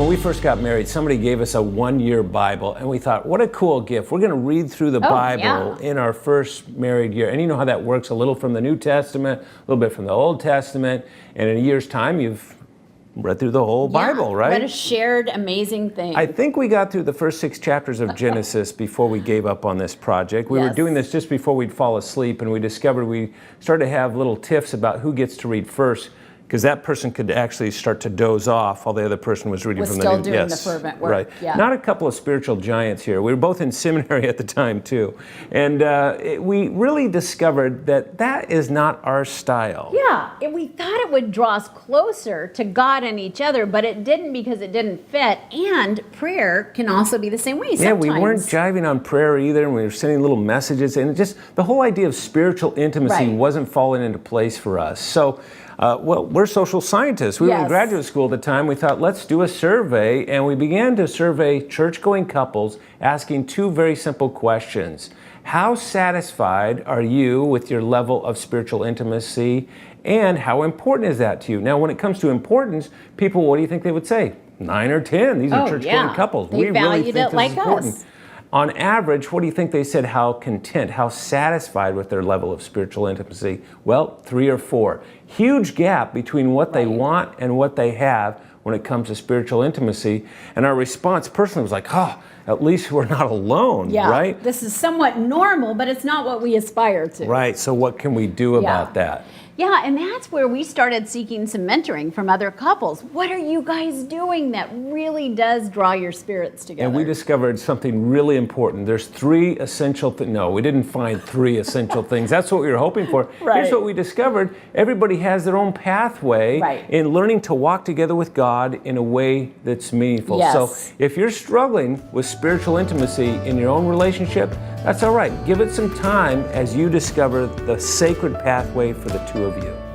when we first got married, somebody gave us a 1-year Bible, and we thought, what a cool gift. We're going to read through the Bible in our first married year. And you know how that works, a little from the New Testament, a little bit from the Old Testament, and in a year's time, you've read through the whole Bible, right? What a shared amazing thing. I think we got through the first 6 chapters of Genesis before we gave up on this project. We were doing this just before we'd fall asleep, and we discovered we started to have little tiffs about who gets to read first, because that person could actually start to doze off while the other person was reading from the New. Still doing the fervent work. Right. Yeah. Not a couple of spiritual giants here. We were both in seminary at the time too, and we really discovered that that is not our style. Yeah, we thought it would draw us closer to God and each other, but it didn't because it didn't fit. And prayer can also be the same way. Yeah, we weren't jiving on prayer either, and we were sending little messages, and just the whole idea of spiritual intimacy wasn't falling into place for us. So. Well, we're social scientists. We were in graduate school at the time. We thought, let's do a survey, and we began to survey church-going couples, asking 2 very simple questions. How satisfied are you with your level of spiritual intimacy, and how important is that to you? Now, when it comes to importance, people, what do you think they would say? 9 or 10. These are church-going couples. They valued it like us. On average, what do you think they said? How content, how satisfied with their level of spiritual intimacy? Well, 3 or 4. Huge gap between what they want and what they have when it comes to spiritual intimacy. And our response personally was like, oh, at least we're not alone, right? This is somewhat normal, but it's not what we aspire to. Right, so what can we do about that? Yeah, and that's where we started seeking some mentoring from other couples. What are you guys doing that really does draw your spirits together? And we discovered something really important. There's 3 essential things. No, we didn't find 3 essential things. That's what we were hoping for. Here's what we discovered. Everybody has their own pathway in learning to walk together with God in a way that's meaningful. So if you're struggling with spiritual intimacy in your own relationship, that's all right. Give it some time as you discover the sacred pathway for the 2 of you.